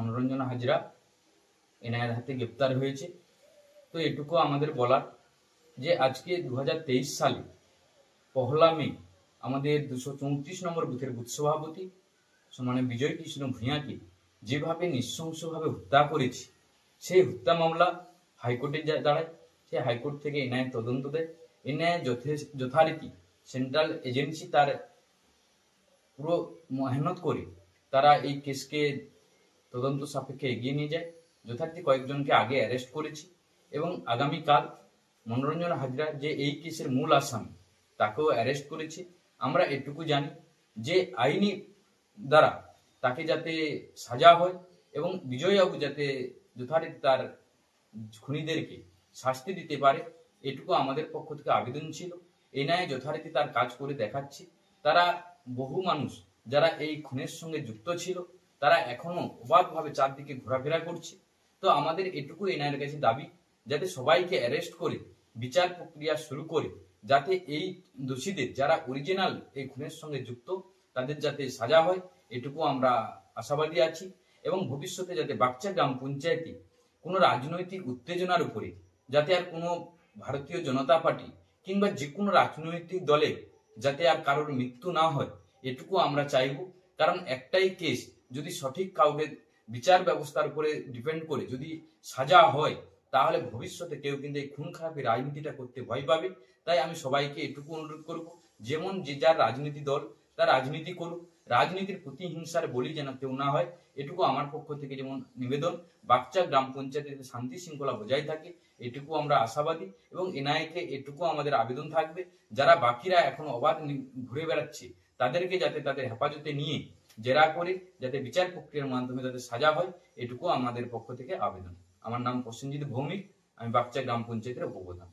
মনোরঞ্জন হাজরা এনআইএর হাতে গ্রেপ্তার হয়েছে। তো এটুকু আমাদের বলার যে আজকে 2023 সালে 1 মে আমাদের 234 নম্বর বুথের বুথ সভাপতি মানে বিজয় কৃষ্ণ ভূঁইয়াকে যেভাবে নৃশংসভাবে হত্যা করেছে, সেই হত্যা মামলা হাইকোর্টে দাঁড়ায়। সেই হাইকোর্ট থেকে এনআইএ তদন্ত দেয়। এনআইএ যথারীতি সেন্ট্রাল এজেন্সি তার পুরো মেহনত করে তারা এই কেসকে তদন্ত সাপেক্ষে এগিয়ে নিয়ে যায়। যথারীতি কয়েকজনকে আগে অ্যারেস্ট করেছি এবং আগামীকাল মনোরঞ্জন হাজরা যে এই কেসের মূল আসামি তাকেও অ্যারেস্ট করেছি। আমরা এটুকু জানি যে আইনি দ্বারা তাকে যাতে সাজা হয় এবং বিজয়বাবু যাতে যথারীতি তার খুনিদেরকে শাস্তি দিতে পারে, এটুকু আমাদের পক্ষ থেকে আবেদন ছিল। এনআইএ যথারীতি তার কাজ করে দেখাচ্ছে। তারা বহু মানুষ যারা এই খুনের সঙ্গে যুক্ত ছিল তারা এখনো অবাধভাবে চারদিকে ঘোরাফেরা করছে। তো আমাদের এটুকু এনআইএর কাছে দাবি যাতে সবাইকে অ্যারেস্ট করে বিচার প্রক্রিয়া শুরু করে যাতে এই দোষীদের যারা অরিজিনাল এই খুনের সঙ্গে যুক্ত তাদের যাতে সাজা হয়, এটুকু আমরা আশাবাদী আছি। এবং ভবিষ্যতে যাতে বাগচা গ্রাম পঞ্চায়েতে কোনো রাজনৈতিক উত্তেজনার উপরে যাতে আর কোনো ভারতীয় জনতা পার্টি কিংবা যে কোনো রাজনৈতিক দলে যাতে আর কারোর মৃত্যু না হয়, এটুকু আমরা চাইব। কারণ একটাই কেস যদি সঠিক কাউকে বিচার ব্যবস্থার উপরে ডিপেন্ড করে যদি সাজা হয় তাহলে ভবিষ্যতে কেউ কিন্তু এই খুন খারাপের রাজনীতিটা করতে ভয় পাবে। তাই আমি সবাইকে এটুকু অনুরোধ করব, যেমন যে যার রাজনীতি দল তার রাজনীতি করুক, রাজনীতির প্রতিহিংসার বলি যেন কেউ না হয়, এটুকু আমার পক্ষ থেকে যেমন নিবেদন। বাগচা গ্রাম পঞ্চায়েতে শান্তি শৃঙ্খলা বজায় থাকে, এটুকু আমরা আশাবাদী। এবং এনআইএকে এটুকু আমাদের আবেদন থাকবে, যারা বাকিরা এখন অবাধ ঘুরে বেড়াচ্ছে তাদেরকে যাতে তাদের হেফাজতে নিয়ে জেরা করে যাতে বিচার প্রক্রিয়ার মাধ্যমে তাদের সাজা হয়, এটুকু আমাদের পক্ষ থেকে আবেদন। আমার নাম প্রসেনজিৎ ভৌমিক, আমি বাগচা গ্রাম পঞ্চায়েতের উপপ্রধান।